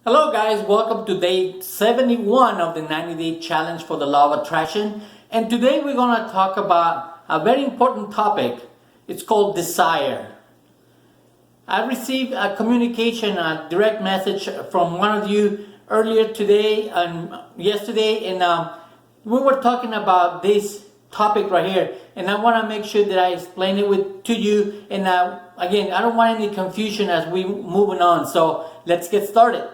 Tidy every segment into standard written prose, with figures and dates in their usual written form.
Hello guys, welcome to day 71 of the 90-day challenge for the law of attraction. And today we're going to talk about a very important topic. It's called desire. I received a communication, a direct message from one of you earlier today and yesterday, and we were talking about this topic right here, and I want to make sure that I explain it to you. And again, I don't want any confusion as we moving on, so let's get started.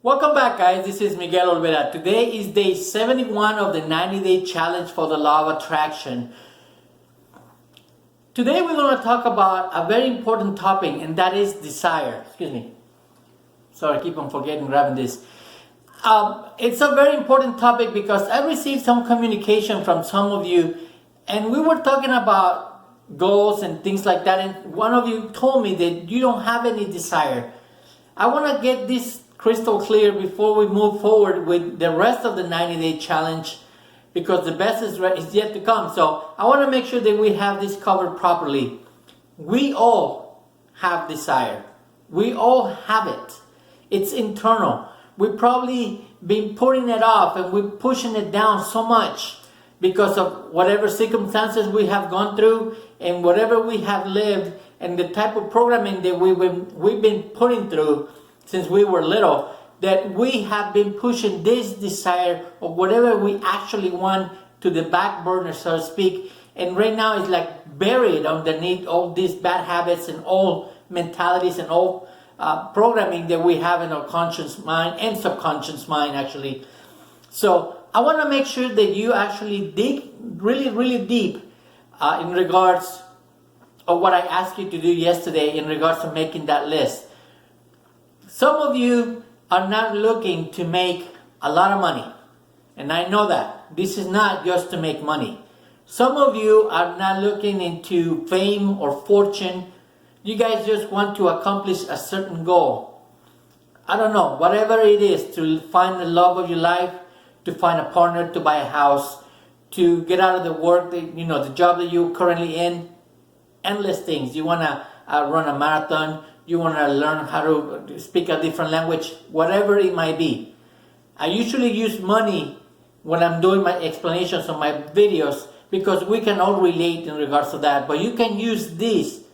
Welcome back guys, this is Miguel Olvera. Today is day 71 of the 90-day challenge for the law of attraction. Today we're going to talk about a very important topic, and that is desire. Excuse me. Sorry, I keep on forgetting grabbing this. It's a very important topic because I received some communication from some of you, and we were talking about goals and things like that, and one of you told me that you don't have any desire. I want to get this crystal clear before we move forward with the rest of the 90-day challenge, because the best is yet to come. So I want to make sure that we have this covered properly. We all have desire. We all have it. It's internal. We've probably been putting it off and we're pushing it down so much because of whatever circumstances we have gone through and whatever we have lived and the type of programming that we've been putting through since we were little, that we have been pushing this desire of whatever we actually want to the back burner, so to speak. And right now it's like buried underneath all these bad habits and old mentalities and old programming that we have in our conscious mind and subconscious mind actually. So I want to make sure that you actually dig really deep in regards of what I asked you to do yesterday in regards to making that list. Some of you are not looking to make a lot of money, and I know that. This is not just to make money. Some of you are not looking into fame or fortune. You guys just want to accomplish a certain goal. I don't know, whatever it is, to find the love of your life, to find a partner, to buy a house, to get out of the work, the job that you're currently in. Endless things. You want to run a marathon. You want to learn how to speak a different language, whatever it might be. I usually use money when I'm doing my explanations on my videos because we can all relate in regards to that. But you can use this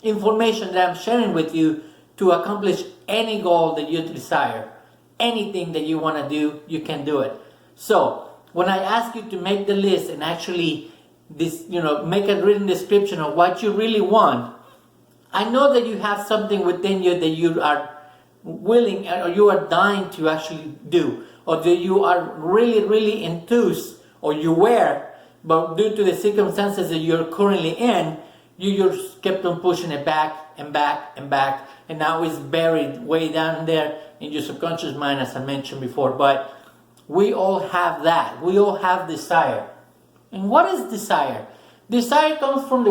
information that I'm sharing with you to accomplish any goal that you desire. Anything that you want to do, you can do it. So when I ask you to make the list and actually make a written description of what you really want, I know that you have something within you that you are willing or you are dying to actually do, or that you are really enthused, or you were, but due to the circumstances that you're currently in, you just kept on pushing it back and back and back, and now it's buried way down there in your subconscious mind, as I mentioned before. But we all have that. We all have desire. And what is desire? Desire comes from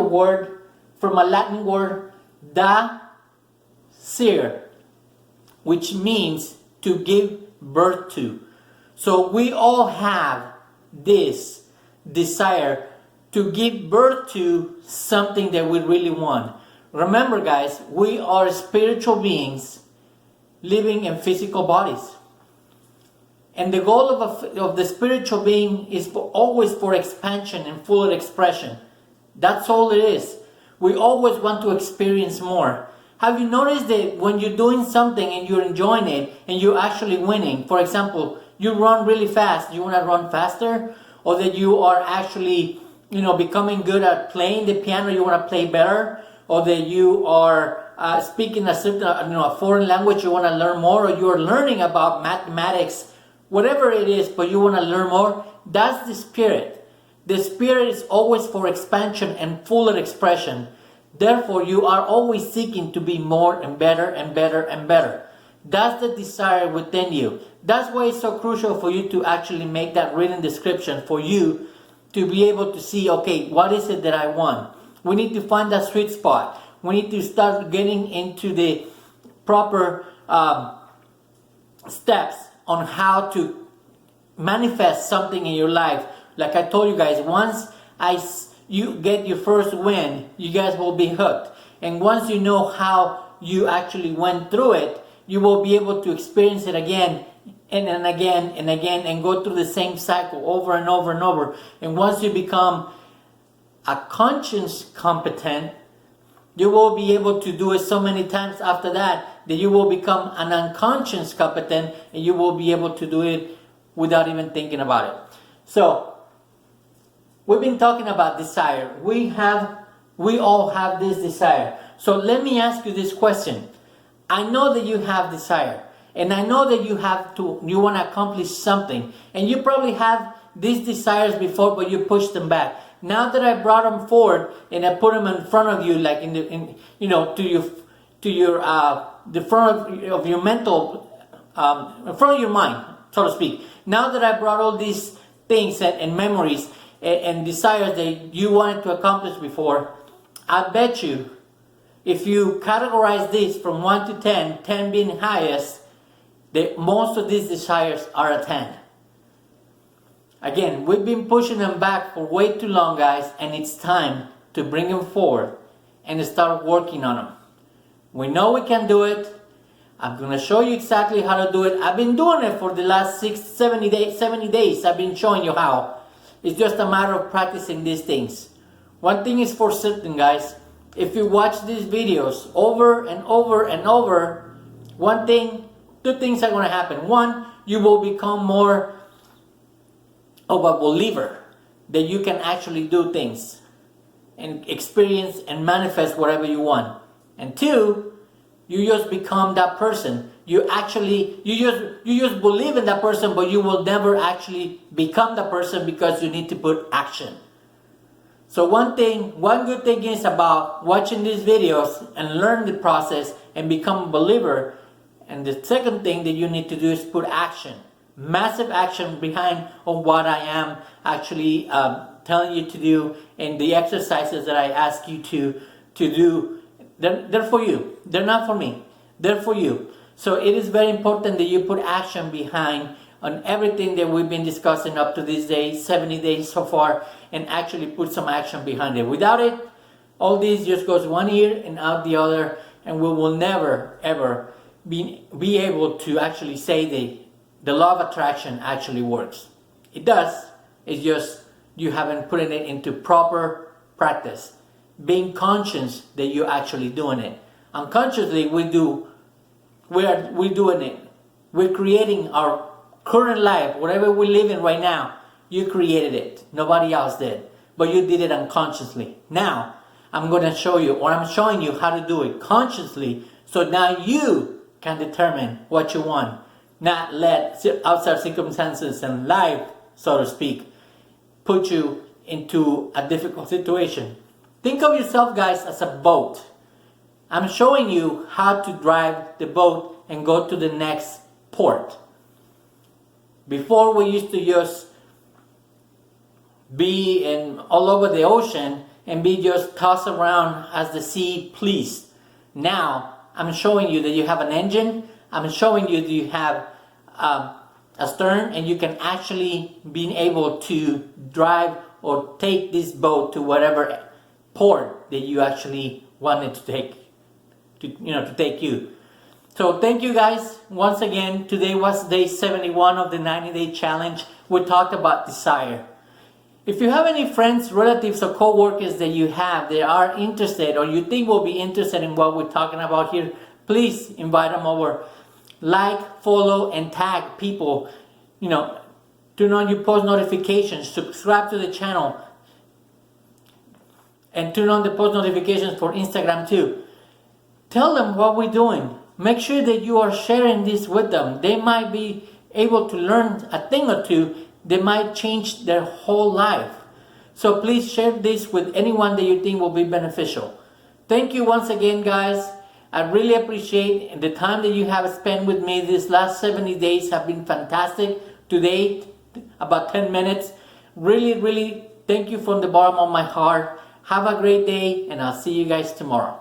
from a Latin word, da-sire, which means to give birth to. So we all have this desire to give birth to something that we really want. Remember guys, we are spiritual beings living in physical bodies. And the goal of the spiritual being is always for expansion and fuller expression. That's all it is. We always want to experience more. Have you noticed that when you're doing something and you're enjoying it and you're actually winning, for example, you run really fast, you want to run faster, or that you are actually, becoming good at playing the piano, you want to play better, or that you are speaking a certain, a foreign language, you want to learn more, or you're learning about mathematics, whatever it is, but you want to learn more. That's the spirit. The spirit is always for expansion and fuller expression. Therefore, you are always seeking to be more and better and better and better. That's the desire within you. That's why it's so crucial for you to actually make that written description for you to be able to see, okay, what is it that I want? We need to find that sweet spot. We need to start getting into the proper steps on how to manifest something in your life. Like I told you guys, once you get your first win, you guys will be hooked. And once you know how you actually went through it, you will be able to experience it again and again and again, and go through the same cycle over and over and over. And once you become a conscious competent, you will be able to do it so many times after that you will become an unconscious competent, and you will be able to do it without even thinking about it. So we've been talking about desire. We all have this desire. So let me ask you this question. I know that you have desire, and I know that you want to accomplish something, and you probably have these desires before, but you push them back. Now that I brought them forward and I put them in front of you, like the front of your mental, in front of your mind, so to speak. Now that I brought all these things and memories and desires that you wanted to accomplish before, I bet you, if you categorize this from 1 to 10, 10 being highest, that most of these desires are a 10. Again, we've been pushing them back for way too long, guys, and it's time to bring them forward and start working on them. We know we can do it. I'm going to show you exactly how to do it. I've been doing it for the last 70 days. I've been showing you how. It's just a matter of practicing these things. One thing is for certain, guys. If you watch these videos over and over and over, two things are going to happen. One, you will become more of a believer that you can actually do things and experience and manifest whatever you want. And two, you just become that person. You just believe in that person, but you will never actually become the person because you need to put action. So one good thing is about watching these videos and learn the process and become a believer. And the second thing that you need to do is put action. Massive action behind on what I am actually telling you to do, and the exercises that I ask you to do. They're for you. They're not for me. They're for you. So it is very important that you put action behind on everything that we've been discussing up to this day, 70 days so far, and actually put some action behind it. Without it, all this just goes one ear and out the other, and we will never, ever be able to actually say the law of attraction actually works. It does. It's just you haven't put it into proper practice. Being conscious that you're actually doing it. Unconsciously, we're doing it. We're creating our current life, whatever we live in right now. You created it. Nobody else did. But you did it unconsciously. Now, I'm showing you how to do it consciously, so now you can determine what you want. Not let outside circumstances and life, so to speak, put you into a difficult situation. Think of yourself, guys, as a boat. I'm showing you how to drive the boat and go to the next port. Before, we used to just be all over the ocean and be just tossed around as the sea pleased. Now, I'm showing you that you have an engine. I'm showing you that you have a stern, and you can actually be able to drive or take this boat to whatever port that you actually wanted to take, to take you. So thank you guys once again. Today was day 71 of the 90-day challenge. We talked about desire. If you have any friends, relatives, or co-workers that you have that are interested or you think will be interested in what we're talking about here, please invite them over. Like, follow, and tag people. Turn on your post notifications. Subscribe to the channel. And turn on the post notifications for Instagram too. Tell them what we're doing. Make sure that you are sharing this with them. They might be able to learn a thing or two. They might change their whole life. So please share this with anyone that you think will be beneficial. Thank you once again, guys. I really appreciate the time that you have spent with me. These last 70 days have been fantastic. Today, about 10 minutes. Really, really thank you from the bottom of my heart. Have a great day, and I'll see you guys tomorrow.